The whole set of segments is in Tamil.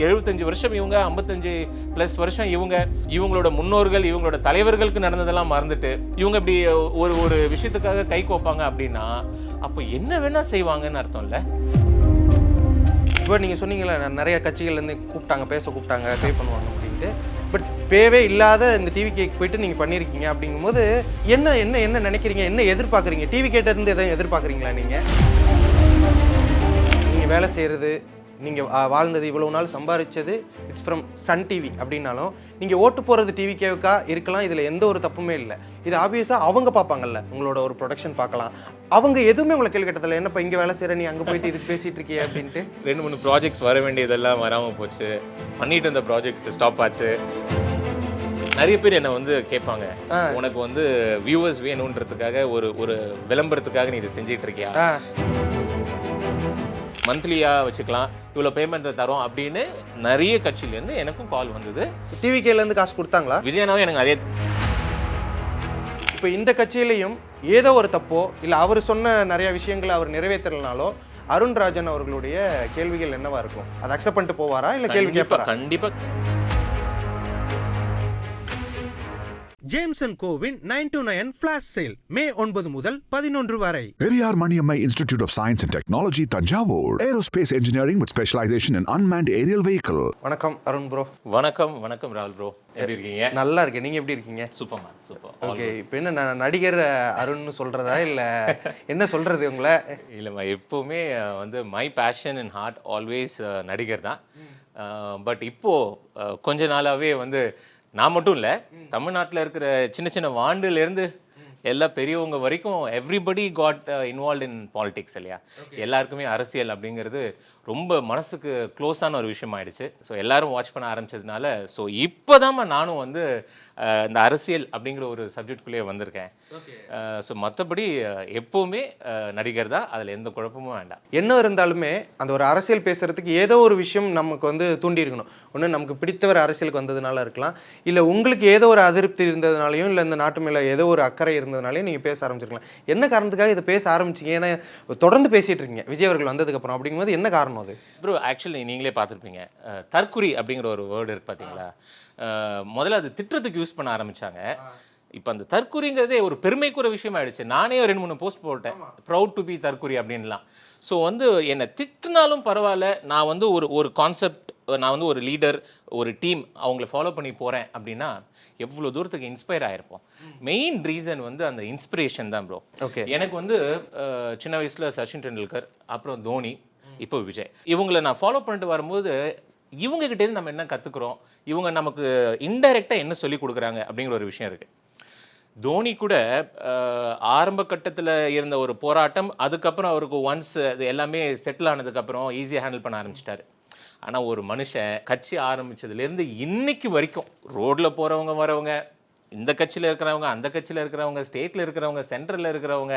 75 வருஷம் இவங்க, 55+ வருஷம் இவங்களோட முன்னோர்கள், இவங்களோட தலைவர்களுக்கு நடந்ததெல்லாம் மறந்துட்டு இவங்க இப்படி ஒரு விஷயத்துக்காக கை கோப்பாங்க அப்படின்னா அப்போ என்ன வேணா செய்வாங்கன்னு அர்த்தம் இல்லை? இப்போ நீங்கள் சொன்னீங்களே நிறைய கட்சிகள்லேருந்து பேச கூப்பிட்டாங்க, பே பண்ணுவாங்க அப்படின்ட்டு. பட் பேவே இல்லாத இந்த டிவி கேக்கு போயிட்டு நீங்கள் பண்ணியிருக்கீங்க அப்படிங்கும்போது என்ன என்ன என்ன நினைக்கிறீங்க, என்ன எதிர்பார்க்குறீங்க? டிவி கேட்டிருந்து எதாவது எதிர்பார்க்குறீங்களா? நீங்கள் வேலை செய்கிறது, நீங்கள் வாழ்ந்தது, இவ்வளோ நாள் சம்பாதிச்சது இட்ஸ் ஃப்ரம் சன் டிவி அப்படின்னாலும் நீங்கள் ஓட்டு போகிறது டிவி கேவுக்கா இருக்கலாம். இதில் எந்த ஒரு தப்புமே இல்லை. இது ஆப்வியஸாக அவங்க பார்ப்பாங்கல்ல, உங்களோட ஒரு ப்ரொடக்ஷன் பார்க்கலாம். அவங்க எதுவுமே உங்களை கேள்வி கேட்டதில்லை, என்னப்பா இங்கே வேலை செய்கிற, நீ அங்கே போயிட்டு இதுக்கு பேசிகிட்டு இருக்கிய அப்படின்ட்டு. 2-3 ப்ராஜெக்ட்ஸ் வர வேண்டியதெல்லாம் வராமல் போச்சு, பண்ணிட்டு இருந்த ப்ராஜெக்ட் ஸ்டாப் ஆச்சு. நிறைய பேர் என்னை வந்து கேட்பாங்க, உனக்கு வந்து வியூவர்ஸ் வேணுன்றதுக்காக ஒரு விளம்பரத்துக்காக நீ இதை செஞ்சிட்டு இருக்கியா, மந்த்லியாக வச்சுக்கலாம், இவ்வளோ பேமெண்ட் தரோம் அப்படின்னு நிறைய கட்சியிலேருந்து எனக்கும் கால் வந்தது. டிவிகேலேருந்து காசு கொடுத்தாங்களா? விஜயனாவும் எனக்கு அதே. இப்போ இந்த கட்சியிலையும் ஏதோ ஒரு தப்போ இல்லை அவர் சொன்ன நிறைய விஷயங்களை அவர் நிறைவேற்றலனாலோ அருண்ராஜன் அவர்களுடைய கேள்விகள் என்னவா இருக்கும்? அதை அக்செப்ட் பண்ணிட்டு போவாரா இல்லை கேள்வி கேட்பாரா? கண்டிப்பாக. ஜேம்சன் கோவின் 929 ஃபிளாஷ் சேல் மே 9 முதல் 11 வரை. Periyar Maniammai Institute of Science and Technology, Tanjavur. Aerospace engineering with specialization in unmanned aerial vehicle. வணக்கம் அருண் ப்ரோ. வணக்கம் ராகுல் ப்ரோ. எப்படி இருக்கீங்க? நல்லா இருக்கேன், நீங்க எப்படி இருக்கீங்க? சூப்பர்மா, சூப்பர். ஓகே, இப்போ என்ன நடிகர் அருண்னு சொல்றதா இல்ல என்ன சொல்றது உங்களை? இல்லைம்மா, எப்போவுமே வந்து my passion and heart always நடிகர் தான். பட் இப்போது கொஞ்ச நாளாகவே வந்து நான் மட்டும் இல்லை, தமிழ்நாட்டில் இருக்கிற சின்ன சின்ன வாண்டுலேருந்து எல்லா பெரியவங்க வரைக்கும் everybody got involve in politics இல்லையா. எல்லாருக்குமே அரசியல் அப்படிங்கிறது ரொம்ப மனசுக்கு க்ளோஸான ஒரு விஷயம் ஆயிடுச்சு. ஸோ எல்லாரும் வாட்ச் பண்ண ஆரம்பிச்சதுனால ஸோ இப்போதாம்மா நானும் வந்து இந்த அரசியல் அப்படிங்கிற ஒரு சப்ஜெக்ட்குள்ளேயே வந்திருக்கேன். ஸோ மற்றபடி எப்போவுமே நடிகர் தான், அதில் எந்த குழப்பமும் வேண்டாம். என்ன இருந்தாலுமே அந்த ஒரு அரசியல் பேசுறதுக்கு ஏதோ ஒரு விஷயம் நமக்கு வந்து தூண்டி இருக்கணும். ஒன்று நமக்கு பிடித்தவர் அரசியலுக்கு வந்ததுனால இருக்கலாம், இல்லை உங்களுக்கு ஏதோ ஒரு அதிருப்தி இருந்ததுனாலையும், இல்லை இந்த நாட்டு மேலே ஏதோ ஒரு அக்கறை இருந்ததுனாலையும் நீங்கள் பேச ஆரம்பிச்சிருக்கலாம். என்ன காரணத்துக்காக இதை பேச ஆரம்பிச்சிங்க? ஏன்னா தொடர்ந்து பேசிகிட்டு இருக்கீங்க விஜய் அவர்கள் வந்ததுக்கப்புறம், அப்படிங்கும்போது என்ன காரணம் அது? ப்ரோ, ஆக்சுவலி நீங்களே பார்த்துருப்பீங்க, தற்குறி அப்படிங்கிற ஒரு வேர்டு இருக்கு பார்த்தீங்களா. முதல்ல அது திட்டத்துக்கு யூஸ் பண்ண ஆரம்பித்தாங்க. இப்போ அந்த தற்குறிங்கிறதே ஒரு பெருமைக்குற விஷயம் ஆயிடுச்சு. நானே 2-3 போஸ்ட் போட்டேன், ப்ரவுட் டு பி தற்குறி அப்படின்லாம். ஸோ வந்து என்னை திட்டினாலும் பரவாயில்ல, நான் வந்து ஒரு கான்செப்ட், நான் வந்து ஒரு லீடர், ஒரு டீம் அவங்கள ஃபாலோ பண்ணி போகிறேன் அப்படின்னா எவ்வளோ தூரத்துக்கு இன்ஸ்பயர் ஆகிருப்போம். மெயின் ரீசன் வந்து அந்த இன்ஸ்பிரேஷன் தான் ப்ரோ. ஓகே, எனக்கு வந்து சின்ன வயசில் சச்சின் டெண்டுல்கர், அப்புறம் தோனி, இப்போ விஜய், இவங்களை நான் ஃபாலோ பண்ணிட்டு வரும்போது இவங்ககிட்டேருந்து நம்ம என்ன கற்றுக்குறோம், இவங்க நமக்கு இன்டைரக்டாக என்ன சொல்லி கொடுக்குறாங்க அப்படிங்கிற ஒரு விஷயம் இருக்குது. தோனி கூட ஆரம்ப கட்டத்தில் இருந்த ஒரு போராட்டம், அதுக்கப்புறம் அவருக்கு ஒன்ஸ் அது எல்லாமே செட்டில் ஆனதுக்கப்புறம் ஈஸியாக ஹேண்டில் பண்ண ஆரம்பிச்சிட்டாரு. ஆனால் ஒரு மனுஷன் கட்சி ஆரம்பித்ததுலேருந்து இன்னைக்கு வரைக்கும் ரோட்டில் போகிறவங்க வரவங்க, இந்த கட்சியில் இருக்கிறவங்க, அந்த கட்சியில் இருக்கிறவங்க, ஸ்டேட்டில் இருக்கிறவங்க, சென்ட்ரலில் இருக்கிறவங்க,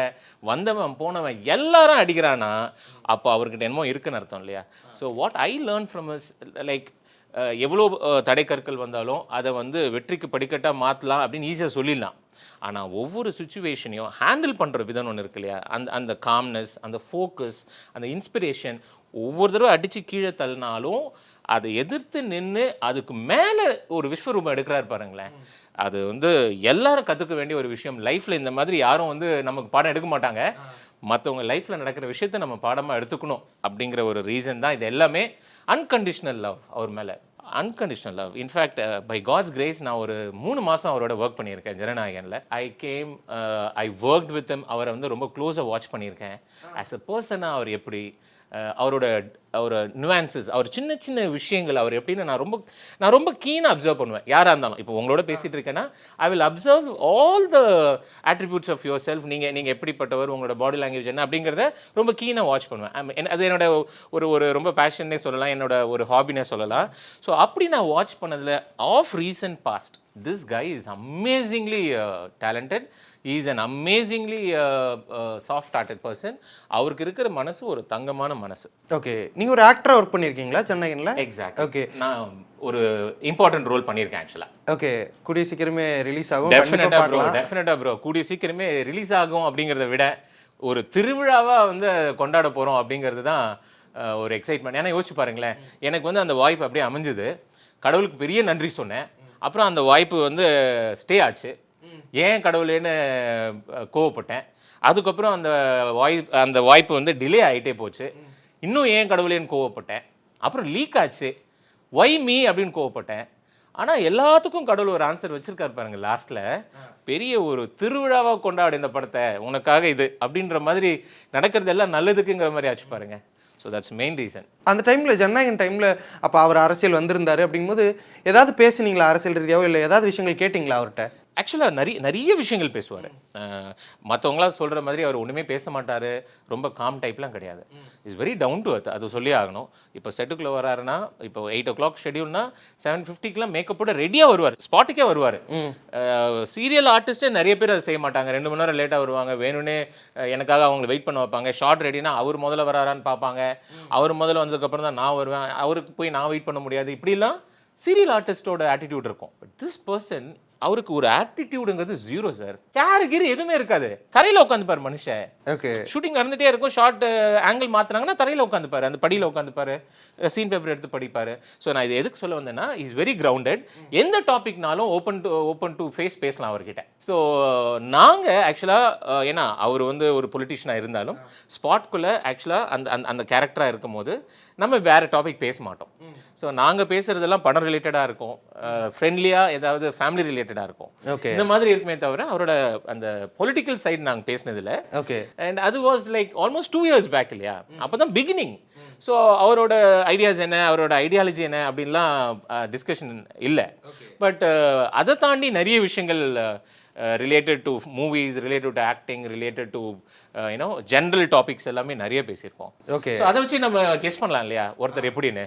வந்தவன் போனவன் எல்லாரும் அடிக்கிறானா அப்போ அவர்கிட்ட என்னமோ இருக்குன்னு அர்த்தம் இல்லையா. So what I learn from is like எவ்வளோ தடைக்கற்கள் வந்தாலும் அதை வந்து வெற்றிக்கு படிக்கட்டாக மாற்றலாம் அப்படின்னு ஈஸியாக சொல்லிடலாம். ஆனால் ஒவ்வொரு சுச்சுவேஷனையும் ஹேண்டில் பண்ணுற விதம் ஒன்று இருக்கு இல்லையா, அந்த காம்னஸ், அந்த ஃபோக்கஸ், அந்த இன்ஸ்பிரேஷன், ஒவ்வொரு தடவை அடித்து கீழே தள்ளினாலும் அதை எதிர்த்து நின்று அதுக்கு மேலே ஒரு விஸ்வரூபம் எடுக்கிறாரு பாருங்களேன். அது வந்து எல்லாரும் கற்றுக்க வேண்டிய ஒரு விஷயம். லைஃப்பில் இந்த மாதிரி யாரும் வந்து நமக்கு பாடம் எடுக்க மாட்டாங்க. மற்றவங்க லைஃப்பில் நடக்கிற விஷயத்த நம்ம பாடமாக எடுத்துக்கணும் அப்படிங்கிற ஒரு ரீசன் தான் இது எல்லாமே. அன்கண்டிஷனல் லவ் அவர் மேலே, unconditional love. In fact by God's grace நான் ஒரு 3 மாதம் அவரோட ஒர்க் பண்ணியிருக்கேன் ஜனநாயகனில். I worked with him. அவரை வந்து ரொம்ப க்ளோஸாக வாட்ச் பண்ணியிருக்கேன். ஆஸ் அ பர்சனாக அவர் எப்படி, அவரோட நுவான்சஸ், அவர் சின்ன சின்ன விஷயங்கள், அவர் எப்படின்னு நான் ரொம்ப கீனாக அப்சர்வ் பண்ணுவேன். யாராக இருந்தாலும் இப்போ உங்களோட பேசிகிட்டு இருக்கேன்னா I will observe all the attributes of yourself. நீங்கள் எப்படிப்பட்டவர், உங்களோட பாடி லாங்குவேஜ் என்ன அப்படிங்கிறத ரொம்ப கீனாக வாட்ச் பண்ணுவேன். அது என்னோட ஒரு ரொம்ப பேஷன்னே சொல்லலாம், என்னோட ஒரு ஹாபினே சொல்லலாம். ஸோ அப்படி நான் வாட்ச் பண்ணதில் of recent past this guy is amazingly talented. He is an amazingly soft-hearted person. அவருக்கு இருக்கிற மனசு ஒரு தங்கமான மனசு. ஓகே, நீங்கள் ஒரு ஆக்டராக ஒர்க் பண்ணியிருக்கீங்களா சென்னையில்? எக்ஸாக்ட். ஓகே, நான் ஒரு இம்பார்ட்டன்ட் ரோல் பண்ணியிருக்கேன் ஆக்சுவலாக. ஓகே, கூடிய சீக்கிரமே ரிலீஸ் ஆகும். டெஃபினட்டாக ப்ரோ, கூடிய சீக்கிரமே ரிலீஸ் ஆகும் அப்படிங்கிறத விட ஒரு திருவிழாவாக வந்து கொண்டாட போகிறோம் அப்படிங்கிறது தான் ஒரு எக்ஸைட்மெண்ட். ஏன்னா யோசிச்சு பாருங்களேன், எனக்கு வந்து அந்த வாய்ப்பு அப்படியே அமைஞ்சுது. கடவுளுக்கு பெரிய நன்றி சொன்னேன். அப்புறம் அந்த வாய்ப்பு வந்து ஸ்டே ஆச்சு. ஏன் கடவுளேன்னு கோவப்பட்டேன். அதுக்கப்புறம் அந்த வாய்ப்பு வந்து டிலே ஆகிட்டே போச்சு. இன்னும் ஏன் கடவுளேன்னு கோவப்பட்டேன். அப்புறம் லீக் ஆச்சு. ஒய் மீ அப்படின்னு கோவப்பட்டேன். ஆனால் எல்லாத்துக்கும் கடவுள் ஒரு ஆன்சர் வச்சிருக்காரு பாருங்க. லாஸ்ட்ல பெரிய ஒரு திருவிழாவாக கொண்டாடு இந்த படத்தை, உனக்காக இது அப்படின்ற மாதிரி நடக்கிறது எல்லாம் நல்லதுக்குங்கிற மாதிரி ஆச்சு பாருங்க. So that's main reason. அந்த டைமில் ஜனநாயகன் டைமில் அப்போ அவர் அரசியல் வந்திருந்தாரு அப்படிங்கும்போது ஏதாவது பேசுனீங்களா அரசியல் ரீதியாவோ, இல்லை ஏதாவது விஷயங்கள் கேட்டிங்களா அவர்கிட்ட? ஆக்சுவலாக நிறைய விஷயங்கள் பேசுவார். மற்றவங்களாம் சொல்கிற மாதிரி அவர் ஒன்றுமே பேச மாட்டார். ரொம்ப காம் டைப்லாம் கிடையாது. இட்ஸ் வெரி டவுன் டு அர்த். அது சொல்லி ஆகணும். இப்போ செட்டுக்குள்ளே வராருன்னா, இப்போ 8 o'clock ஷெடியூல்னா 7:50க்குலாம் மேக்கப்போட ரெடியாக வருவார். ஸ்பாட்டுக்கே வருவார். சீரியல் ஆர்டிஸ்ட்டே நிறைய பேர் அதை செய்ய மாட்டாங்க. 2 மணி நேரம் லேட்டாக வருவாங்க. வேணும்னே எனக்காக அவங்களை வெயிட் பண்ண வைப்பாங்க. ஷார்ட் ரெடினா அவர் முதல்ல வராரான்னு பார்ப்பாங்க. அவர் முதல்ல வந்ததுக்கப்புறம் தான் நான் வருவேன். அவருக்கு போய் நான் வெயிட் பண்ண முடியாது. இப்படிலாம் சீரியல் ஆர்டிஸ்டோட ஆட்டிடியூட் இருக்கும். பட் திஸ் பர்சன், அவருக்கு ஒரு ஆட்டிடியூடுங்கிறது ஜீரோ சார். சேருகிரி எதுவுமே இருக்காது. தரையில் உட்காந்துப்பார் மனுஷன். ஓகே, ஷூட்டிங் நடந்துட்டே இருக்கும். ஷார்ட் ஆங்கிள் மாற்றினாங்கன்னா தரையில் உட்காந்துப்பாரு, அந்த படியில் உட்காந்துப்பாரு, சீன் பேப்பர் எடுத்து படிப்பார். ஸோ நான் இது எதுக்கு சொல்ல வந்தேன்னா, இஸ் வெரி கிரவுண்டட். எந்த டாபிக்னாலும் ஓப்பன் டு ஃபேஸ் பேசலாம் அவர்கிட்ட. ஸோ நாங்கள் ஆக்சுவலாக ஏன்னா அவர் வந்து ஒரு பொலிட்டிஷியனாக இருந்தாலும் ஸ்பாட்குள்ளே ஆக்சுவலாக அந்த கேரக்டராக இருக்கும் போது நம்ம வேறு டாபிக் பேச மாட்டோம். ஸோ நாங்கள் பேசுகிறதெல்லாம் படம் ரிலேட்டடாக இருக்கும், ஃப்ரெண்ட்லியாக ஏதாவது ஃபேமிலி ரிலேட்டடாக இருக்கும். ஓகே, இந்த மாதிரி இருக்குமே தவிர அவரோட அந்த பொலிட்டிக்கல் சைடு நாங்கள் பேசினதில்ல. ஓகே. அண்ட் அது was like almost 2 years back இல்லையா? அப்போ தான் பிகினிங். ஸோ அவரோட ஐடியாஸ் என்ன, அவரோட ஐடியாலஜி என்ன அப்படின்லாம் டிஸ்கஷன் இல்லை. பட் அதை தாண்டி நிறைய விஷயங்கள் related to movies, related to acting, related to general topics எல்லாமே நிறைய பேசியிருக்கோம். ஓகே, ஸோ அதை வச்சு நம்ம கெஸ் பண்ணலாம் இல்லையா ஒருத்தர் எப்படின்னு.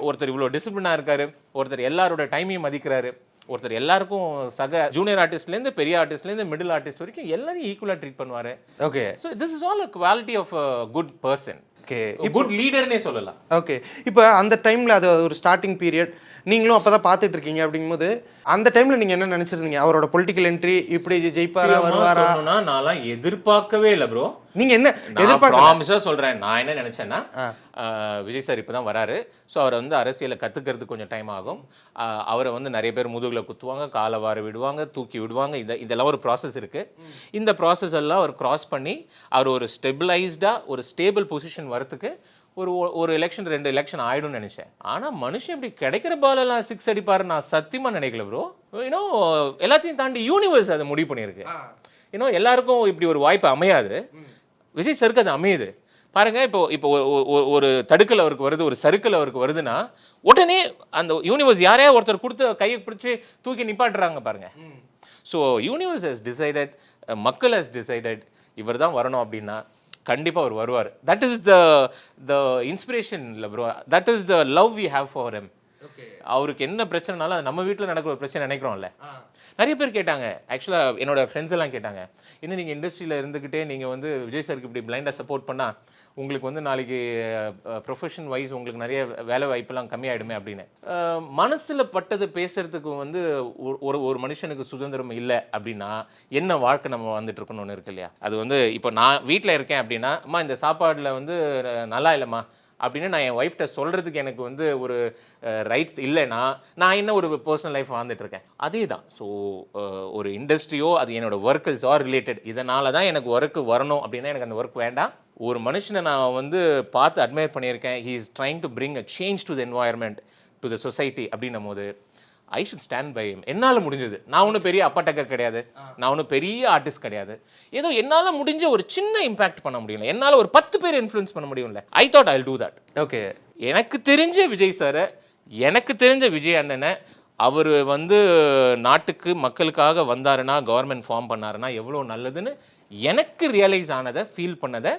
ஒருத்தர் இவ்வளோ டிசிப்ளினாக இருக்காரு, ஒருத்தர் எல்லாரோட டைமையும் மதிக்கிறாரு, ஒருத்தர் எல்லாருக்கும் சக ஜூனியர் ஆர்டிஸ்ட்லேருந்து பெரிய ஆர்டிஸ்ட்லேருந்து மிடில் ஆர்டிஸ்ட் வரைக்கும் எல்லாரையும் ஈக்குவலாக ட்ரீட் பண்ணுவார். Okay. So this is all a quality of a good person. Okay, good லீடர்னே சொல்லலாம். ஓகே. இப்போ அந்த டைமில் அது ஒரு ஸ்டார்டிங் பீரியட், நீங்களும் அப்போ தான் பார்த்துட்டு இருக்கீங்க. அப்படிங்கும்போது அந்த டைமில் நீங்கள் என்ன நினச்சிருந்தீங்க? அவரோட பொலிட்டிக்கல் என்ட்ரி இப்படி ஜெயிப்பாரா வருவாரா? நான்லாம் எதிர்பார்க்கவே இல்லை ப்ரோ. நீங்கள் என்ன எதிர்பார்க்க சொல்கிறேன். நான் என்ன நினச்சேன்னா, விஜய் சார் இப்போ தான் வராரு. ஸோ அவரை வந்து அரசியலை கற்றுக்கிறதுக்கு கொஞ்சம் டைம் ஆகும். அவரை வந்து நிறைய பேர் முதுகில் குத்துவாங்க, காலை வார விடுவாங்க, தூக்கி விடுவாங்க. இதெல்லாம் ஒரு ப்ராசஸ் இருக்குது. இந்த ப்ராசஸ் எல்லாம் அவர் கிராஸ் பண்ணி அவர் ஒரு ஸ்டெபிளைஸ்டாக ஒரு ஸ்டேபிள் பொசிஷன் வரத்துக்கு ஒரு எலெக்ஷன் 2 எலெக்ஷன் ஆயிடும்னு நினைச்சேன். ஆனால் மனுஷன் இப்படி கிடைக்கிற பாலெல்லாம் 6 அடிப்பாரு நான் சத்தியமாக நினைக்கல ப்ரோ. எல்லாத்தையும் தாண்டி யூனிவர்ஸ் அதை முடிவு பண்ணியிருக்கு. எல்லாருக்கும் இப்படி ஒரு வாய்ப்பு அமையாது. விஜய் சருக்கு அது அமையுது பாருங்க. இப்போ ஒரு தடுக்கல் அவருக்கு வருது, ஒரு சர்க்கிள் அவருக்கு வருதுன்னா உடனே அந்த யூனிவர்ஸ் யாரையா ஒருத்தர் கொடுத்து கையை பிடிச்சி தூக்கி நிப்பாட்டுறாங்க பாருங்க. ஸோ யூனிவர்ஸ் ஹஸ் டிசைடட், மக்கள் ஹஸ் டிசைடட் இவர் தான் வரணும் அப்படின்னா கண்டிப்பாக அவர் வருவார். தட் இஸ் த இன்ஸ்பிரேஷன் இல்லை bro, that is the love we have for him. அவருக்கு என்ன பிரச்சனைனாலும் அது நம்ம வீட்டில் நடக்கிற ஒரு பிரச்சனை நினைக்கிறோம்ல. நிறைய பேர் கேட்டாங்க, ஆக்சுவலாக என்னோட ஃப்ரெண்ட்ஸ் எல்லாம் கேட்டாங்க, இன்னும் நீங்கள் இண்டஸ்ட்ரியில் இருந்துக்கிட்டே நீங்கள் வந்து விஜய் சாருக்கு இப்படி பிளைண்டாக சப்போர்ட் பண்ணால் உங்களுக்கு வந்து நாளைக்கு ப்ரொஃபஷன் வைஸ் உங்களுக்கு நிறைய வேலை வாய்ப்பெல்லாம் கம்மியாயிடுமே அப்படின்னு. மனசில் பட்டது பேசுறதுக்கு வந்து ஒரு மனுஷனுக்கு சுதந்திரம் இல்லை அப்படின்னா என்ன வாழ்க்கை நம்ம வந்துட்டு இருக்கணும்னு ஒன்று இருக்கு இல்லையா? அது வந்து இப்போ நான் வீட்டில் இருக்கேன் அப்படின்னா, அம்மா இந்த சாப்பாடில் வந்து நல்லா இல்லைம்மா அப்படின்னு நான் என் ஒய்ஃப்ட்ட சொல்கிறதுக்கு எனக்கு வந்து ஒரு ரைட்ஸ் இல்லைன்னா நான் என்ன ஒரு பர்சனல் லைஃப் வாழ்ந்துட்டு இருக்கேன். அதே தான். ஸோ ஒரு இண்டஸ்ட்ரியோ அது என்னோட ஒர்க்கல்ஸ் ஆர் ரிலேட்டட், இதனால தான் எனக்கு ஒர்க்கு வரணும் அப்படின்னா எனக்கு அந்த ஒர்க் வேண்டாம். ஒரு மனுஷனை நான் வந்து பார்த்து அட்மையர் பண்ணியிருக்கேன். He is trying to bring a change to the environment, to the society அப்படின்னும் போது I should stand by him. என்னால் முடிஞ்சது. நான் ஒன்றும் பெரிய அப்பா டக்கர் கிடையாது, நான் ஒன்றும் பெரிய ஆர்டிஸ்ட் கிடையாது. ஏதோ என்னால் முடிஞ்ச ஒரு சின்ன இம்பாக்ட் பண்ண முடியல, என்னால் ஒரு 10 பேர் இன்ஃப்ளூயன்ஸ் பண்ண முடியும்ல. I thought I will do that. Okay. எனக்கு தெரிஞ்ச விஜய் சாரை, எனக்கு தெரிஞ்ச விஜய் அண்ணனை, அவர் வந்து நாட்டுக்கு மக்களுக்காக வந்தாருன்னா, கவர்மெண்ட் ஃபார்ம் பண்ணாருன்னா எவ்வளோ நல்லதுன்னு எனக்கு ரியலைஸ் ஆனதை, ஃபீல் பண்ணதை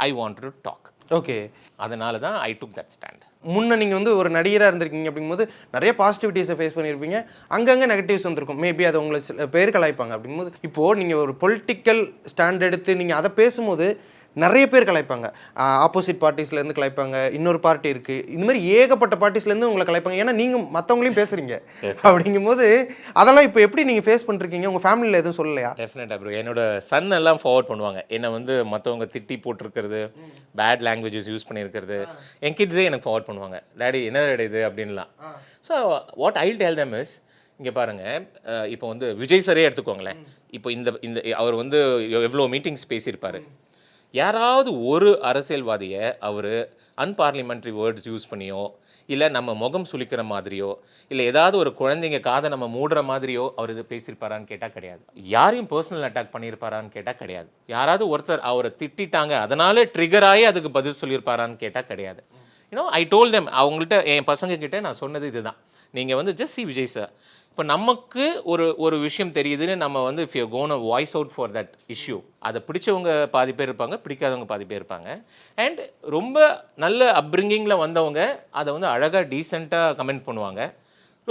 I want to talk. Okay. அதனால தான் ஐ டுக் தட் ஸ்டாண்ட். முன்ன நீங்கள் வந்து ஒரு நடிகராக இருந்திருக்கீங்க அப்படிங்கும்போது நிறைய பாசிட்டிவிட்டிஸை ஃபேஸ் பண்ணியிருப்பீங்க, அங்கங்கே நெகட்டிவ்ஸ் வந்திருக்கும். மேபி அதை உங்களை சில பேர் கலாய்ப்பாங்க. அப்படிங்கும்போது இப்போது நீங்கள் ஒரு பொலிட்டிக்கல் ஸ்டாண்ட் எடுத்து நீங்கள் அதை பேசும்போது நிறைய பேர் கலாய்ப்பாங்க. ஆப்போசிட் பார்ட்டிஸ்லேருந்து கலாய்ப்பாங்க, இன்னொரு பார்ட்டி இருக்குது, இந்த மாதிரி ஏகப்பட்ட பார்ட்டிஸ்லேருந்து உங்களை கலாய்ப்பாங்க. ஏன்னா நீங்கள் மற்றவங்களையும் பேசுகிறீங்க. அப்படிங்கும்போது அதெல்லாம் இப்போ எப்படி நீங்கள் ஃபேஸ் பண்ணிருக்கீங்க? உங்கள் ஃபேமிலியில் எதுவும் சொல்லலையா? டெஃபினட்டாக ப்ரோ. என்னோட சன் எல்லாம் ஃபார்வர்ட் பண்ணுவாங்க. என்னை வந்து மற்றவங்க திட்டி போட்டிருக்கிறது, பேட் லாங்குவேஜஸ் யூஸ் பண்ணியிருக்கிறது, என் கிட்ஸே எனக்கு ஃபார்வர்ட் பண்ணுவாங்க. டேடி என்ன டேடி இது அப்படின்லாம். So what I tell them is, இங்கே பாருங்கள், இப்போ வந்து விஜய் சாரே எடுத்துக்கோங்களேன். இப்போ இந்த அவர் வந்து எவ்வளோ மீட்டிங்ஸ் பேசியிருப்பார். யாராவது ஒரு அரசியல்வாதியை அவர் அன்பார்லிமெண்ட்ரி வேர்ட்ஸ் யூஸ் பண்ணியோ, இல்லை நம்ம முகம் சுளிக்கிற மாதிரியோ, இல்லை ஏதாவது ஒரு குழந்தைங்க காதை நம்ம மூடுற மாதிரியோ அவர் இது பேசியிருப்பாரான்னு கேட்டால் கிடையாது. யாரையும் பர்சனல் அட்டாக் பண்ணியிருப்பாரான்னு கேட்டால் கிடையாது. யாராவது ஒருத்தர் அவரை திட்டாங்க அதனால ட்ரிகர் ஆகி அதுக்கு பதில் சொல்லியிருப்பாரான்னு கேட்டால் கிடையாது. ஐ டோல் தெம், அவங்கள்ட்ட என் பசங்க கிட்டே நான் சொன்னது இதுதான். நீங்கள் வந்து ஜஸ்ட் சி விஜய் சார். இப்போ நமக்கு ஒரு விஷயம் தெரியுதுன்னு நம்ம வந்து if you gonna voice out for that issue, அதை பிடிச்சவங்க பாதி பேர் இருப்பாங்க, பிடிக்காதவங்க பாதி பேர் இருப்பாங்க. அண்ட் ரொம்ப நல்ல அப்ரிங்கிங்கில் வந்தவங்க அதை வந்து அழகாக டீசெண்டாக கமெண்ட் பண்ணுவாங்க.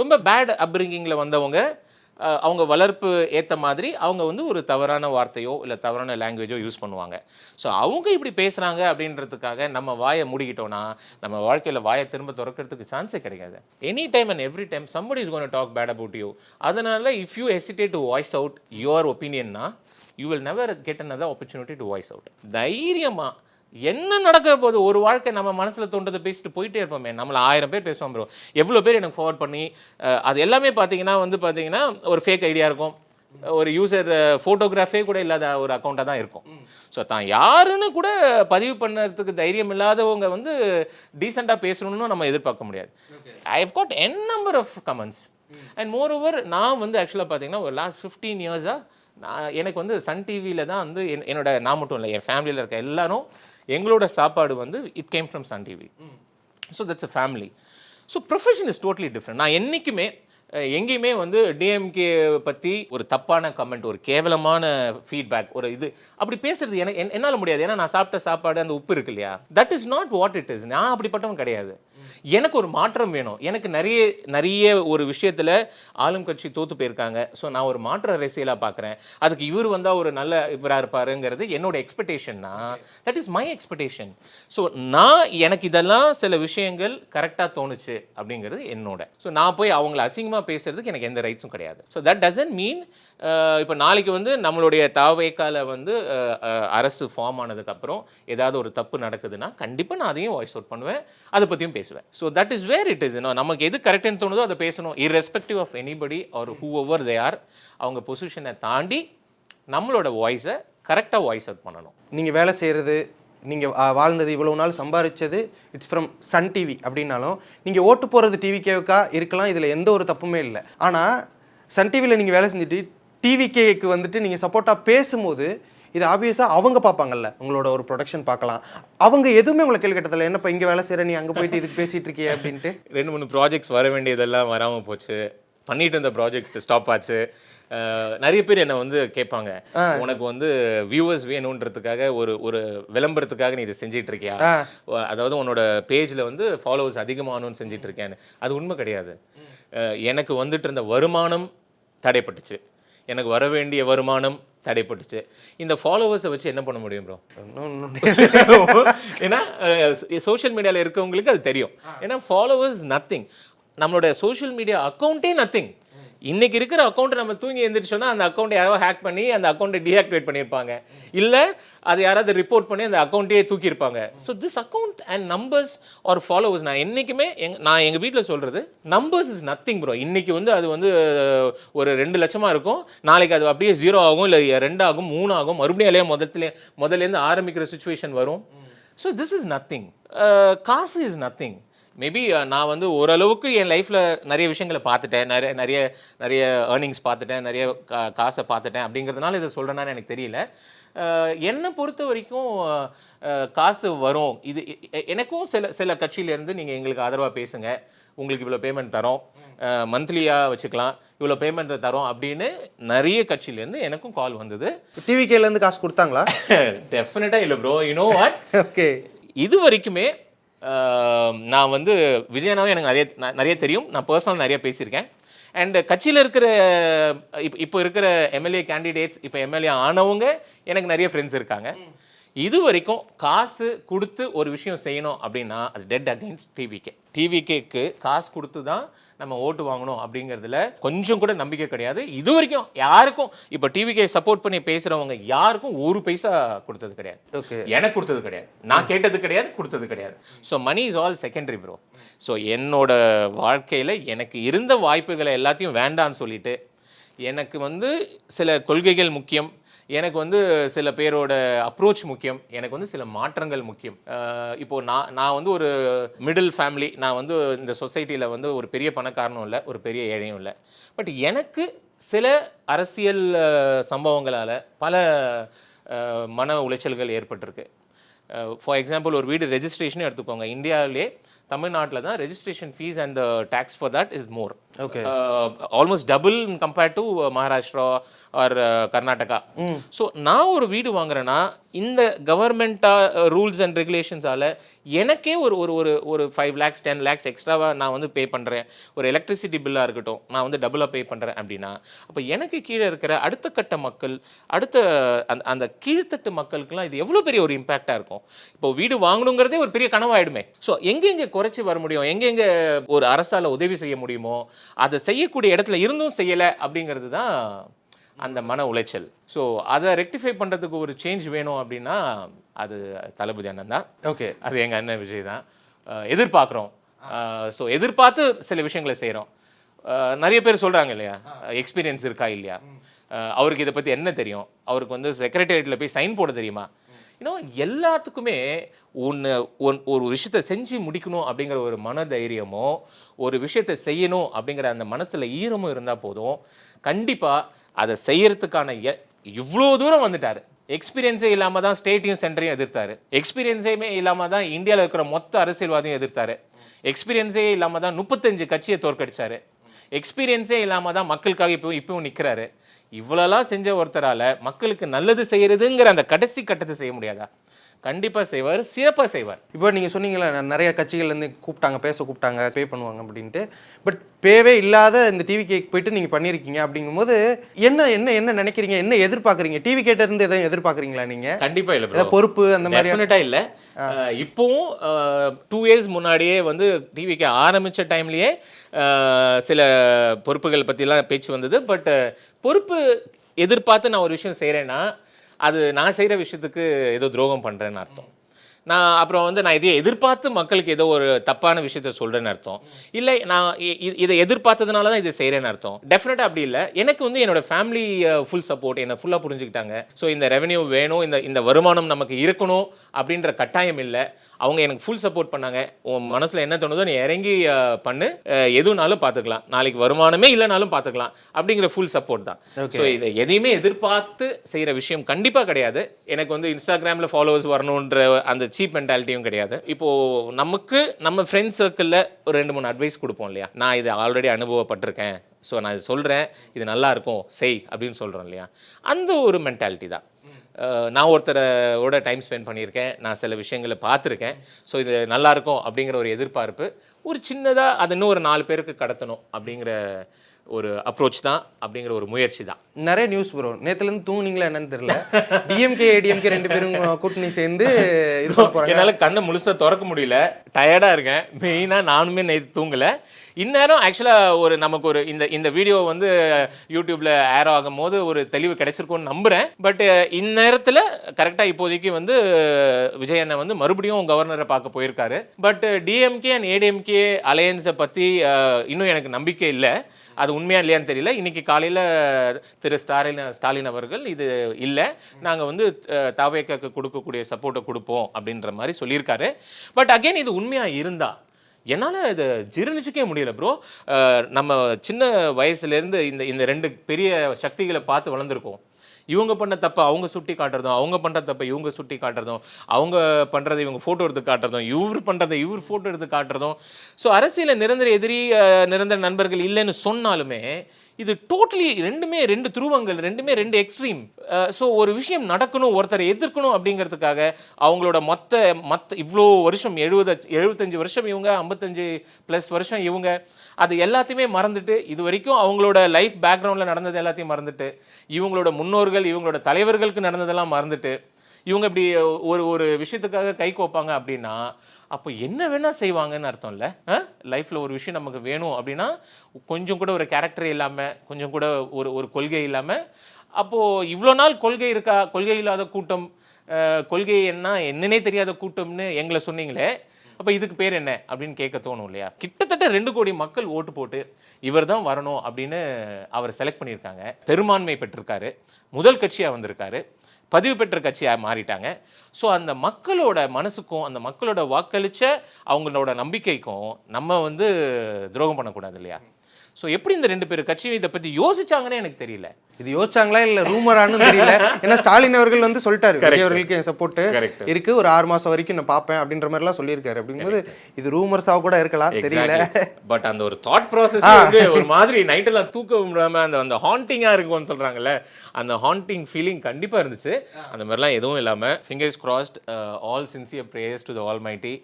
ரொம்ப பேட் அப்ரிங்கிங்கில் வந்தவங்க அவங்க வளர்ப்பு ஏற்ற மாதிரி அவங்க வந்து ஒரு தவறான வார்த்தையோ இல்லை தவறான லாங்குவேஜோ யூஸ் பண்ணுவாங்க. ஸோ அவங்க இப்படி பேசுகிறாங்க அப்படின்றதுக்காக நம்ம வாயை மூடிக்கிட்டோன்னா நம்ம வாழ்க்கையில் வாயை திரும்ப திறக்கிறதுக்கு சான்ஸே கிடைக்காது. Any time and every time somebody is going to talk bad about you. அதனால் if you hesitate to voice out your opinionனா you will never get another opportunity to voice out. தைரியமாக என்ன நடக்கிற போது ஒரு வாழ்க்கை நம்ம மனசில் தோன்றதை பேசிட்டு போயிட்டே இருப்போமே. நம்மளை 1000 பேர் பேசுவோம் ப்ரோ. எவ்வளோ பேர் எனக்கு ஃபார்வர்ட் பண்ணி அது எல்லாமே பார்த்தீங்கன்னா ஒரு ஃபேக் ஐடியா இருக்கும், ஒரு யூசர் ஃபோட்டோகிராஃபே கூட இல்லாத ஒரு அக்கௌண்ட்டாக தான் இருக்கும். ஸோ தான் யாருன்னு கூட பதிவு பண்ணுறதுக்கு தைரியம் இல்லாதவங்க வந்து டீசெண்டாக பேசணும்னு நம்ம எதிர்பார்க்க முடியாது. I have got n number of comments and moreover நான் வந்து ஆக்சுவலாக பார்த்தீங்கன்னா ஒரு லாஸ்ட் 15 years-ஆ எனக்கு வந்து சன் டிவியில் தான் வந்து என்னோட, நான் மட்டும் இல்லை, என் ஃபேமிலியில் இருக்க எல்லாரும் எங்களோட சாப்பாடு வந்து it came from Sun TV. So that's a family. So profession is totally different. நான் என்றைக்குமே எங்கேயுமே வந்து டிஎம்கே பற்றி ஒரு தப்பான கமெண்ட், ஒரு கேவலமான ஃபீட்பேக், ஒரு இது அப்படி பேசுறது என்னால் முடியாது. ஏன்னா நான் சாப்பிட்ட சாப்பாடு அந்த உப்பு இருக்கு இல்லையா, that is not what it is. நான் அப்படிப்பட்டவன் கிடையாது. எனக்கு ஒரு மாற்றம் வேணும். எனக்கு நிறைய ஒரு விஷயத்தில் ஆளும் கட்சி தோற்று போயிருக்காங்க. ஸோ நான் ஒரு மாற்ற அரசியலாக பார்க்குறேன். அதுக்கு இவர் வந்தால் ஒரு நல்ல இவராக இருப்பாருங்கிறது என்னோட எக்ஸ்பெக்டேஷன்னா, that is my expectation. So எனக்கு இதெல்லாம் சில விஷயங்கள் கரெக்டாக தோணுச்சு அப்படிங்கிறது என்னோட. ஸோ நான் போய் அவங்கள அசிங்கமாக பேசுறதுக்கு எனக்கு எந்த ரைட்ஸும் கிடையாது. ஸோ தட் டசன்ட் மீன் இப்போ நாளைக்கு வந்து நம்மளுடைய தாவேக்கால வந்து அரசு ஃபார்ம் ஆனதுக்கப்புறம் ஏதாவது ஒரு தப்பு நடக்குதுன்னா கண்டிப்பாக நான் அதையும் வாய்ஸ் அவுட் பண்ணுவேன், அதை பற்றியும் பேசுவேன். So that is where it is. நமக்கு எது கரெக்டுன்னு தோணுதோ அதை பேசணும், irrespective of anybody or whoever they are. அவங்க பொசிஷனை தாண்டி நம்மளோட வாய்ஸை கரெக்டாக வாய்ஸ் அவுட் பண்ணணும். நீங்கள் வேலை செய்கிறது, நீங்கள் வாழ்ந்தது, இவ்வளோ நாள் சம்பாதிச்சது இட்ஸ் ஃப்ரம் சன் டிவி அப்படின்னாலும் நீங்கள் ஓட்டு போகிறது டிவிகேவுக்கா இருக்கலாம், இதில் எந்த ஒரு தப்புமே இல்லை. ஆனால் சன் டிவியில் நீங்கள் வேலை செஞ்சுட்டு டிவிகேக்கு வந்துட்டு நீங்கள் சப்போர்ட்டாக பேசும்போது இது ஆப்வியஸாக அவங்க பார்ப்பாங்கல்ல, உங்களோட ஒரு ப்ரொடக்ஷன் பார்க்கலாம். அவங்க எதுவுமே உங்களை கேள்வி கேட்டதில்லை, என்னப்பா இங்கே வேலை செய்கிற நீ அங்கே போயிட்டு இதுக்கு பேசிகிட்டு இருக்கியே அப்படின்ட்டு. 2-3 ப்ராஜெக்ட்ஸ் வர வேண்டியதெல்லாம் வராமல் போச்சு, பண்ணிட்டு இருந்த ப்ராஜெக்ட் ஸ்டாப் ஆச்சு. நிறைய பேர் என்னை வந்து கேட்பாங்க, உனக்கு வந்து வியூவர்ஸ் வேணுன்றதுக்காக ஒரு விளம்பரத்துக்காக நீ இதை செஞ்சிட்டு இருக்கியா, அதாவது உன்னோட பேஜில் வந்து ஃபாலோவர்ஸ் அதிகமாகணும்னு செஞ்சிட்டு இருக்கேன்னு. அது உண்மை கிடையாது. எனக்கு வந்துட்டு இருந்த வருமானம் தடைப்பட்டுச்சு, எனக்கு வர வேண்டிய வருமானம் தடைப்பட்டுச்சு. இந்த ஃபாலோவர்ஸை வச்சு என்ன பண்ண முடியும் ப்ரோ? ஏன்னா சோஷியல் மீடியாவில் இருக்கவங்களுக்கு அது தெரியும். ஏன்னா ஃபாலோவர்ஸ் நத்திங், நம்மளோட சோஷியல் மீடியா அக்கௌண்ட்டே நத்திங். இன்னைக்கு இருக்கிற அக்கௌண்ட்டை நம்ம தூங்கி எழுந்திரிச்சோன்னா அந்த அக்கௌண்ட்டை யாரோ ஹேக் பண்ணி அந்த அக்கௌண்ட்டை டீஆக்டிவேட் பண்ணியிருப்பாங்க, இல்லை அது யாராவது ரிப்போர்ட் பண்ணி அந்த அக்கௌண்ட்டையே தூக்கியிருப்பாங்க. So this account and numbers are followers, நான் என்றைக்குமே நான் எங்கள் வீட்டில் சொல்கிறது, நம்பர்ஸ் இஸ் நத்திங் ப்ரோ. இன்றைக்கி வந்து அது வந்து ஒரு 2 லட்சமாக இருக்கும், நாளைக்கு அது அப்படியே 0 ஆகும், இல்லை 2 ஆகும், 3 ஆகும், மறுபடியும் முதல்லேருந்து ஆரம்பிக்கிற சுச்சுவேஷன் வரும். So this is nothing. காசு இஸ் நத்திங். மேபி நான் வந்து ஓரளவுக்கு என் லைஃப்பில் நிறைய விஷயங்களை பார்த்துட்டேன், நிறைய ஏர்னிங்ஸ் பார்த்துட்டேன், நிறைய காசை பார்த்துட்டேன். அப்படிங்கிறதுனால இதை சொல்கிறேன்னான்னு எனக்கு தெரியல. என்னை பொறுத்த வரைக்கும் காசு வரும். இது எனக்கும் சில கட்சியிலேருந்து நீங்கள் எங்களுக்கு ஆதரவாக பேசுங்க, உங்களுக்கு இவ்வளோ பேமெண்ட் தரோம், மந்த்லியாக வச்சுக்கலாம், இவ்வளோ பேமெண்ட் தரோம் அப்படின்னு நிறைய கட்சியிலேருந்து எனக்கும் கால் வந்தது. டிவிகேலேருந்து காசு கொடுத்தாங்களா? டெஃபினட்டாக இல்லை bro. You know what, okay, இது வரைக்குமே நான் வந்து விஜயனாவும் எனக்கு நிறைய தெரியும், நான் பர்சனலாக நிறைய பேசியிருக்கேன். அண்ட் கட்சியில் இருக்கிற இப்போ இருக்கிற எம்எல்ஏ கேண்டிடேட்ஸ், இப்போ எம்எல்ஏ ஆனவங்க எனக்கு நிறைய ஃப்ரெண்ட்ஸ் இருக்காங்க. இது வரைக்கும் காசு கொடுத்து ஒரு விஷயம் செய்யணும் அப்படின்னா அது டெட் அகைன்ஸ்ட் டிவிகே. டிவிகேக்கு காசு கொடுத்து தான் நம்ம ஓட்டு வாங்கணும் அப்படிங்கிறதுல கொஞ்சம் கூட நம்பிக்கை கிடையாது. இது வரைக்கும் யாருக்கும் இப்போ டிவிகே சப்போர்ட் பண்ணி பேசுறவங்க யாருக்கும் ஒரு பைசா கொடுத்தது கிடையாது. ஓகே, எனக்கு கொடுத்தது கிடையாது, நான் கேட்டது கிடையாது, கொடுத்தது கிடையாது. So money is all secondary bro. So என்னோட வாழ்க்கையில் எனக்கு இருந்த வாய்ப்புகளை எல்லாத்தையும் வேண்டான்னு சொல்லிட்டு எனக்கு வந்து சில கொள்கைகள் முக்கியம், எனக்கு வந்து சில பேரோட அப்ரோச் முக்கியம், எனக்கு வந்து சில மாற்றங்கள் முக்கியம். இப்போது நான் வந்து ஒரு மிடில் ஃபேமிலி, நான் வந்து இந்த சொசைட்டியில் வந்து ஒரு பெரிய பணக்காரனும் இல்லை, ஒரு பெரிய ஏழையும் இல்லை. பட் எனக்கு சில அரசியல் சம்பவங்களால் பல மன உளைச்சல்கள் ஏற்பட்டிருக்கு. ஃபார் எக்ஸாம்பிள் ஒரு வீடு ரெஜிஸ்ட்ரேஷனே எடுத்துக்கோங்க. இந்தியாவிலே தமிழ்நாட்டில் தான் registration fees and the tax for that is more. Okay, almost double compared to Maharashtra or Karnataka. So நான் ஒரு வீடு வாங்குறேன்னா இந்த கவர்மெண்டா ரூல்ஸ் அண்ட் ரெகுலேஷன்ஸால் எனக்கே ஒரு ஒரு ஒரு ஒரு 5 lakhs 10 lakhs எக்ஸ்ட்ராவாக நான் வந்து பே பண்ணுறேன். ஒரு எலக்ட்ரிசிட்டி பில்லாக இருக்கட்டும், நான் வந்து டபுளாக பே பண்ணுறேன் அப்படின்னா அப்போ எனக்கு கீழே இருக்கிற அடுத்த கட்ட மக்கள், அடுத்த அந்த கீழ்த்தட்டு மக்களுக்குலாம் இது எவ்வளோ பெரிய ஒரு இம்பேக்டாக இருக்கும். இப்போ வீடு வாங்கணுங்கிறதே ஒரு பெரிய கனவாயிடுமே. ஸோ எங்கெங்கே குறைச்சி வர முடியும், எங்கெங்கே ஒரு அரசால் உதவி செய்ய முடியுமோ அதை செய்யக்கூடிய இடத்துல இருந்தும் செய்யலை அப்படிங்கிறது தான் அந்த மன உளைச்சல். ஸோ அதை ரெக்டிஃபை பண்ணுறதுக்கு ஒரு சேஞ்ச் வேணும் அப்படின்னா அது தளபதி அண்ணன் தான். ஓகே, அது எங்கள் அண்ணன் விஜய் தான். எதிர்பார்க்குறோம். ஸோ எதிர்பார்த்து சில விஷயங்களை செய்கிறோம். நிறைய பேர் சொல்கிறாங்க இல்லையா, எக்ஸ்பீரியன்ஸ் இருக்கா இல்லையா, அவருக்கு இதை பற்றி என்ன தெரியும், அவருக்கு வந்து செக்ரட்டேரியட்டில் போய் சைன் போட தெரியுமா, இன்னும் எல்லாத்துக்குமே ஒரு விஷயத்தை செஞ்சு முடிக்கணும் அப்படிங்கிற ஒரு மன தைரியமோ, ஒரு விஷயத்தை செய்யணும் அப்படிங்கிற அந்த மனசில் ஈரமும் இருந்தால் போதும். கண்டிப்பாக அதை செய்யறதுக்கான இவ்வளோ தூரம் வந்துட்டார். எக்ஸ்பீரியன்ஸே இல்லாமல் தான் ஸ்டேட்டையும் சென்டரையும் எதிர்த்தாரு. எக்ஸ்பீரியன்ஸே இல்லாமல் தான் இந்தியாவில் இருக்கிற மொத்த அரசியல்வாதையும் எதிர்த்தாரு. எக்ஸ்பீரியன்ஸே இல்லாமல் தான் 35 கட்சியை தோற்கடிச்சாரு. எக்ஸ்பீரியன்ஸே இல்லாமல் தான் மக்களுக்காக இப்பவும் நிற்கிறாரு. இவ்வளோலாம் செஞ்ச ஒருத்தரால் மக்களுக்கு நல்லது செய்யறதுங்கிற அந்த கடைசி கட்டத்தை செய்ய முடியாதா? கண்டிப்பாக செய்வார், சிறப்பாக செய்வார். இப்போ நீங்கள் சொன்னீங்களா நிறைய கட்சிகள்லேருந்து கூப்பிட்டாங்க பே பண்ணுவாங்க அப்படின்ட்டு. பட் பேவே இல்லாத இந்த டிவி கேக்கு போயிட்டு நீங்கள் பண்ணியிருக்கீங்க அப்படிங்கும்போது என்ன என்ன என்ன நினைக்கிறீங்க, என்ன எதிர்பார்க்குறீங்க? டிவி கேட்ட இருந்து எதாவது எதிர்பார்க்குறீங்களா நீங்கள்? கண்டிப்பாக இல்லை, பொறுப்பு அந்த மாதிரி டெஃபினட்டாக இல்லை. இப்போவும் 2 years முன்னாடியே வந்து டிவிக்கு ஆரம்பித்த டைம்லேயே சில பொறுப்புகள் பற்றிலாம் பேச்சு வந்தது. பட் பொறுப்பு எதிர்பார்த்து நான் ஒரு விஷயம் செய்கிறேன்னா அது நான் செய்கிற விஷயத்துக்கு ஏதோ துரோகம் பண்ணுறேன்னு அர்த்தம். நான் இதை எதிர்பார்த்து மக்களுக்கு ஏதோ ஒரு தப்பான விஷயத்த சொல்கிறேன்னு அர்த்தம். இல்லை நான் இதை எதிர்பார்த்ததுனால தான் இதை செய்கிறேன்னு அர்த்தம். டெஃபினட்டாக அப்படி இல்லை. எனக்கு வந்து என்னோட ஃபேமிலி ஃபுல் சப்போர்ட், என்னை ஃபுல்லாக புரிஞ்சுக்கிட்டாங்க. ஸோ இந்த ரெவென்யூ வேணும், இந்த வருமானம் நமக்கு இருக்கணும் அப்படின்ற கட்டாயம் இல்லை. அவங்க எனக்கு ஃபுல் சப்போர்ட் பண்ணாங்க. உன் மனசில் என்ன தோணுதோ நீ இறங்கி பண்ணு, எதுனாலும் பார்த்துக்கலாம், நாளைக்கு வருமானமே இல்லைனாலும் பார்த்துக்கலாம் அப்படிங்கிற ஃபுல் சப்போர்ட் தான். ஸோ இதை எதையுமே எதிர்பார்த்து செய்கிற விஷயம் கண்டிப்பாக கிடையாது. எனக்கு வந்து இன்ஸ்டாகிராமில் ஃபாலோவர்ஸ் வரணுன்ற அந்த சீப் மென்டாலிட்டியும் கிடையாது. இப்போது நம்ம ஃப்ரெண்ட்ஸ் சர்க்கிளில் ஒரு 2-3 அட்வைஸ் கொடுப்போம் இல்லையா, நான் இதை ஆல்ரெடி அனுபவப்பட்டிருக்கேன், ஸோ நான் இது சொல்கிறேன், இது நல்லா இருக்கும் செய் அப்படின்னு சொல்கிறோம் இல்லையா, அந்த ஒரு மென்டாலிட்டி தான். நான் ஒருத்தரோட டைம் ஸ்பெண்ட் பண்ணியிருக்கேன், நான் சில விஷயங்களை பார்த்துருக்கேன். ஸோ இது நல்லாயிருக்கும் அப்படிங்கிற ஒரு எதிர்பார்ப்பு, ஒரு சின்னதாக அதை இன்னும் ஒரு 4 பேருக்கு கடத்தணும் அப்படிங்கிற ஒரு அப்ரோச் தான், அப்படிங்கிற ஒரு முயற்சி தான். நிறைய நியூஸ் ப்ரோ, நேற்றுலேருந்து தூங்குனீங்களா என்னன்னு தெரியல, டிஎம்கே ஏடிஎம்கே 2 பேரும் கூட்டணி சேர்ந்து இது போகிறாங்க. என்னால் கண்ணை முழுசாக திறக்க முடியல, டயர்டாக இருக்கேன். மெயினாக நானுமே நேற்று தூங்கலை. இந்நேரம் ஆக்சுவலாக நமக்கு ஒரு இந்த வீடியோ வந்து யூடியூப்பில் ஏர் ஆகும் போது ஒரு தெளிவு கிடைச்சிருக்கும்னு நம்புகிறேன். பட் இந்நேரத்தில் கரெக்டாக இப்போதைக்கு வந்து விஜய் அண்ணன் வந்து மறுபடியும் கவர்னரை பார்க்க போயிருக்காரு. பட் டிஎம்கே அண்ட் ஏடிஎம்கே அலையன்ஸை பற்றி இன்னும் எனக்கு நம்பிக்கை இல்லை. அது உண்மையாக இல்லையான்னு தெரியல. இன்றைக்கி காலையில் திரு ஸ்டாலின் அவர்கள் இது இல்லை, நாங்கள் வந்து தாவேக்காக்கு கொடுக்கக்கூடிய சப்போர்ட்டை கொடுப்போம் அப்படின்ற மாதிரி சொல்லியிருக்காரு. பட் அகெயின் இது உண்மையாக இருந்தால் என்னால் இதை ஜீரணிச்சிக்கவே முடியல ப்ரோ. நம்ம சின்ன வயசுலேருந்து இந்த 2 பெரிய சக்திகளை பார்த்து வளர்ந்துருக்கோம். இவங்க பண்ண தப்பை அவங்க சுட்டி காட்டுறதும், அவங்க பண்ணுற தப்பை இவங்க சுட்டி காட்டுறதும், அவங்க பண்ணுறதை இவங்க ஃபோட்டோ எடுத்து காட்டுறதும், இவர் பண்ணுறதை இவர் ஃபோட்டோ எடுத்து காட்டுறதும். ஸோ அரசியலில் நிரந்தர எதிரி நிரந்தர நண்பர்கள் இல்லைன்னு சொன்னாலுமே இது டோட்டலி 2 துருவங்கள், 2 எக்ஸ்ட்ரீம். ஸோ ஒரு விஷயம் நடக்கணும், ஒருத்தரை எதிர்க்கணும் அப்படிங்கிறதுக்காக அவங்களோட மொத்த இவ்வளோ வருஷம் 75 வருஷம் இவங்க, 55+ வருஷம் இவங்க, அது எல்லாத்தையுமே மறந்துட்டு, இது வரைக்கும் அவங்களோட லைஃப் பேக்ரவுண்டில் நடந்தது எல்லாத்தையும் மறந்துட்டு, இவங்களோட முன்னோர்கள் இவங்களோட தலைவர்களுக்கு நடந்ததெல்லாம் மறந்துட்டு, இவங்க இப்படி ஒரு ஒரு விஷயத்துக்காக கை கோப்பாங்க அப்படின்னா அப்போ என்ன வேணால் செய்வாங்கன்னு அர்த்தம் இல்லை. லைஃப்பில் ஒரு விஷயம் நமக்கு வேணும் அப்படின்னா கொஞ்சம் கூட ஒரு கேரக்டர் இல்லாமல், கொஞ்சம் கூட ஒரு கொள்கை இல்லாமல், அப்போது இவ்வளோ நாள் கொள்கை இருக்கா, கொள்கை இல்லாத கூட்டம், கொள்கை என்னன்னே தெரியாத கூட்டம்னு எங்களை சொன்னீங்களே, அப்போ இதுக்கு பேர் என்ன அப்படின்னு கேட்க தோணும் இல்லையா? கிட்டத்தட்ட 2 கோடி மக்கள் ஓட்டு போட்டு இவர் தான் வரணும் அப்படின்னு அவர் செலக்ட் பண்ணியிருக்காங்க. பெரும்பான்மை பெற்றிருக்காரு, முதல் கட்சியாக வந்திருக்காரு, பதிவு பெற்ற கட்சியாக மாறிட்டாங்க. ஸோ அந்த மக்களோட மனசுக்கும் அந்த மக்களோட வாக்களித்த அவங்களோட நம்பிக்கைக்கும் நம்ம வந்து துரோகம் பண்ணக்கூடாது இல்லையா? ஸோ எப்படி இந்த 2 பேர் கட்சியும் இதை பற்றி யோசிச்சாங்கன்னு எனக்கு தெரியல. இது யோசிச்சாங்களா இல்லை ரூமரானு தெரியல. ஏன்னா ஸ்டாலின் அவர்கள் வந்து சொல்லிட்டாரு, விஜய் அவர்களுக்கு என் சப்போர்ட் இருக்கு, ஒரு 6 மாசம் வரைக்கும் நான் பார்ப்பேன் அப்படின்ற மாதிரிலாம் சொல்லியிருக்காரு. அப்படிங்கும்போது இது ரூமர்ஸாக கூட இருக்கலாம், தெரியல. பட் அந்த ஒரு தாட் ப்ராசஸ் வந்து ஒரு மாதிரி நைட்டெல்லாம் தூக்க முடியாம அந்த ஹாண்டிங்காக இருக்கும்னு சொல்றாங்கல்ல, அந்த ஹாண்டிங் ஃபீலிங் கண்டிப்பாக இருந்துச்சு. அந்த மாதிரிலாம் எதுவும் இல்லாமல் fingers crossed, all sincere prayers to the almighty.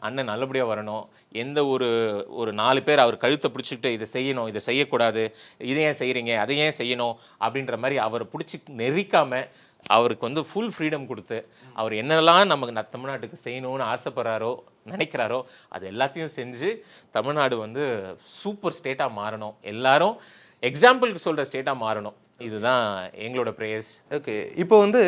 அண்ணன் நல்லபடியாக வரணும். எந்த ஒரு 4 பேர் அவர் கழுத்தை பிடிச்சிக்கிட்டு இதை செய்யணும், இதை செய்யக்கூடாது, இதை ஏன் செய்கிறீங்க, அதை ஏன் செய்யணும் அப்படின்ற மாதிரி அவரை பிடிச்சி நெரிக்காமல் அவருக்கு வந்து ஃபுல் ஃப்ரீடம் கொடுத்து அவர் என்னெல்லாம் நமக்கு தமிழ்நாட்டுக்கு செய்யணும்னு ஆசைப்படுறாரோ நினைக்கிறாரோ அது எல்லாத்தையும் செஞ்சு தமிழ்நாடு வந்து சூப்பர் ஸ்டேட்டாக மாறணும், எல்லாரும் எக்ஸாம்பிளுக்கு சொல்கிற ஸ்டேட்டாக மாறணும். இதுதான் எங்களோட ப்ரேயர்ஸ். ஓகே, இப்போ வந்து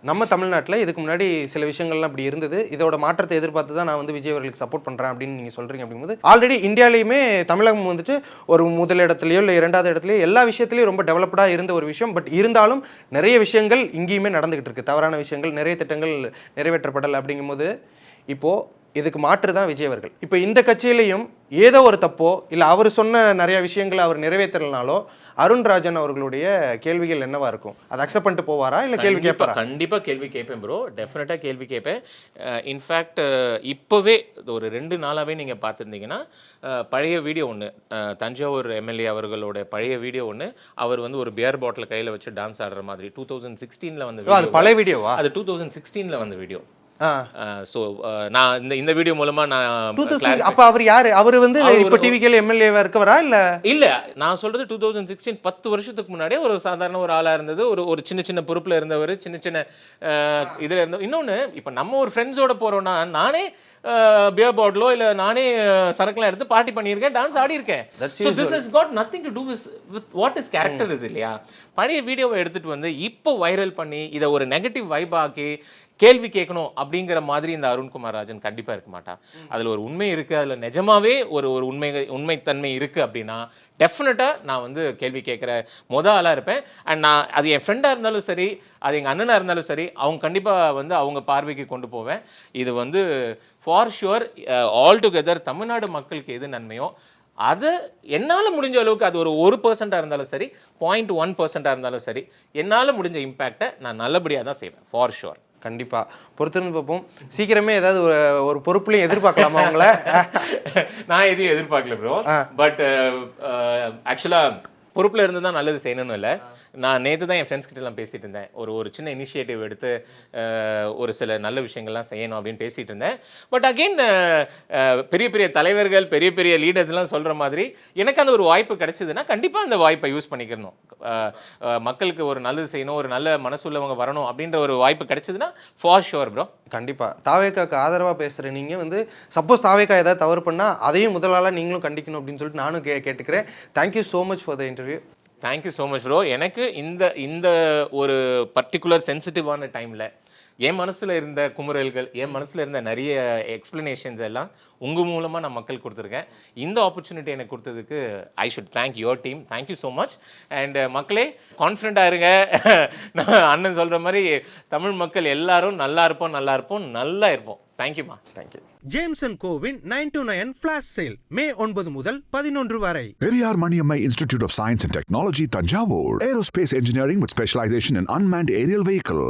நம்ம தமிழ்நாட்டில் இதுக்கு முன்னாடி சில விஷயங்கள்லாம் அப்படி இருந்தது. இதோட மாற்றத்தை எதிர்பார்த்து தான் நான் வந்து விஜய் அவர்களுக்கு சப்போர்ட் பண்ணுறேன் அப்படின்னு நீங்கள் சொல்கிறீங்க. அப்படிங்கும்போது ஆல்ரெடி இந்தியாவிலையுமே தமிழகம் வந்துட்டு ஒரு முதல் இடத்துலையோ இல்லை 2வது இடத்துலையோ எல்லா விஷயத்துலையும் ரொம்ப டெவலப்டாக இருந்த ஒரு விஷயம். பட் இருந்தாலும் நிறைய விஷயங்கள் இங்கேயுமே நடந்துகிட்டு இருக்கு, தவறான விஷயங்கள், நிறைய திட்டங்கள் நிறைவேற்றப்படலை. அப்படிங்கும்போது இப்போது இதுக்கு மாற்று தான் விஜய் அவர்கள். இப்போ இந்த கட்சியிலையும் ஏதோ ஒரு தப்போ இல்லை அவர் சொன்ன நிறைய விஷயங்களை அவர் நிறைவேற்றலைனாலோ அருண்ராஜன் அவர்களுடைய கேள்விகள் என்னவா இருக்கும்? அதை அக்செப்ட் பண்ணிட்டு போவாரா இல்லை கேள்வி கேட்பாரா? கண்டிப்பாக கேள்வி கேட்பேன் ப்ரோ, டெஃபினட்டாக கேள்வி கேட்பேன். இன்ஃபேக்ட் இப்போவே ஒரு 2 நாளாகவே நீங்கள் பார்த்துருந்தீங்கன்னா பழைய வீடியோ ஒன்று, தஞ்சாவூர் எம்எல்ஏ அவர்களோட பழைய வீடியோ ஒன்று, அவர் வந்து ஒரு பியர் பாட்டில் கையில் வச்சு டான்ஸ் ஆடுற மாதிரி 2016 வந்த வீடியோ. அது பழைய வீடியோவா? அது 2016 வந்த வீடியோ. ஸோ நான் இந்த வீடியோ மூலமா நான் அப்போ அவர் யாரு? அவர் வந்து இப்போ டிவிக்கேல எம்எல்ஏவா இருக்கவரா இல்ல? நான் சொல்றது 2016 10 வருஷத்துக்கு முன்னாடியே ஒரு சாதாரண ஒரு ஆளா இருந்தது, ஒரு சின்ன சின்ன பொறுப்புல இருந்தவர், சின்ன இதுல இருந்த. இன்னொன்னு, இப்போ நம்ம ஒரு ஃப்ரெண்ட்ஸோட போறோம்னா நானே பியர் பாட்டிலோ இல்லை நானே சரக்குலாம் எடுத்து பார்ட்டி பண்ணியிருக்கேன், டான்ஸ் ஆடி இருக்கேன். So this is got nothing to do with what is character is இல்லையா? பழைய வீடியோவை எடுத்துட்டு வந்து இப்போ வைரல் பண்ணி இதை ஒரு நெகட்டிவ் வைப் ஆக்கி கேள்வி கேட்கணும் அப்படிங்கிற மாதிரி இந்த அருண்குமார் ராஜன் கண்டிப்பாக இருக்க மாட்டான். அதில் ஒரு உண்மை இருக்குது, அதில் நிஜமாவே ஒரு உண்மைத்தன்மை இருக்குது அப்படின்னா டெஃபினட்டாக நான் வந்து கேள்வி கேட்குற ஆளாக இருப்பேன். அண்ட் நான் அது என் ஃப்ரெண்டாக இருந்தாலும் சரி, அது எங்கள் அண்ணனாக இருந்தாலும் சரி, அவங்க கண்டிப்பாக வந்து அவங்க பார்வைக்கு கொண்டு போவேன். இது வந்து for sure all together Tamil Nadu மக்களுக்கு எது நன்மையோ அது என்னால் முடிஞ்ச அளவுக்கு, அது ஒரு 1% இருந்தாலும் சரி, 0.1% இருந்தாலும் சரி, என்னால் முடிஞ்ச இம்பேக்டை நான் நல்லபடியாக தான் செய்வேன் ஃபார் ஷுவர். கண்டிப்பாக பொறுத்திருந்து பார்ப்போம். சீக்கிரமே ஏதாவது ஒரு பொறுப்புலையும் எதிர்பார்க்கலாமா அவங்கள? நான் எதையும் எதிர்பார்க்கல ப்ரோ. பட் ஆக்சுவலாக பொறுப்பில் இருந்து தான் நல்லது செய்யணும்னு இல்லை. நான் நேற்று தான் என் ஃப்ரெண்ட்ஸ் கிட்டலாம் பேசிகிட்டு இருந்தேன். ஒரு சின்ன இனிஷியேட்டிவ் எடுத்து ஒரு சில நல்ல விஷயங்கள்லாம் செய்யணும் அப்படின்னு பேசிகிட்டு இருந்தேன். பட் அகெயின் பெரிய பெரிய தலைவர்கள், பெரிய பெரிய லீடர்ஸ்லாம் சொல்கிற மாதிரி எனக்கு அந்த ஒரு வாய்ப்பு கிடைச்சதுன்னா கண்டிப்பாக அந்த வாய்ப்பை யூஸ் பண்ணிக்கணும். மக்களுக்கு ஒரு நல்லது செய்யணும், ஒரு நல்ல மனசுள்ளவங்க வரணும் அப்படின்ற ஒரு வாய்ப்பு கிடைச்சதுன்னா ஃபார் ஷுவர் ப்ரோ. கண்டிப்பாக தாவேக்காக்கு ஆதரவாக பேசுகிற நீங்கள் வந்து சப்போஸ் தாவேக்கா ஏதாவது தவறு பண்ணால் அதையும் முதலாளாக நீங்களும் கண்டிக்கணும் அப்படின்னு சொல்லிட்டு நானும் கேட்டுக்கிறேன். Thank you so much for the interview. Thank you so much bro. எனக்கு இந்த ஒரு பர்டிகுலர் சென்சிட்டிவான டைமில் என் மனசில் இருந்த குமுறல்கள், என் மனசில் இருந்த நிறைய எக்ஸ்ப்ளனேஷன்ஸ் எல்லாம் உங்கள் மூலமாக நான் மக்கள் கொடுத்துருக்கேன். இந்த ஆப்பர்ச்சுனிட்டி எனக்கு கொடுத்ததுக்கு I should thank your team. Thank you so much. And மக்களே கான்ஃபிடென்ட்டாக இருங்க. நான் அண்ணன் சொல்கிற மாதிரி தமிழ் மக்கள் எல்லாரும் நல்லா இருப்போம். தேங்க்யூமா. தேங்க்யூ. ஜேம்சன் கோவின் 929 ஃபிளாஷ் சேல் மே 9 முதல் 11 வரை. Periyar Maniammai Institute of Science and Technology, Tanjavur. Aerospace engineering with specialization in unmanned aerial vehicle.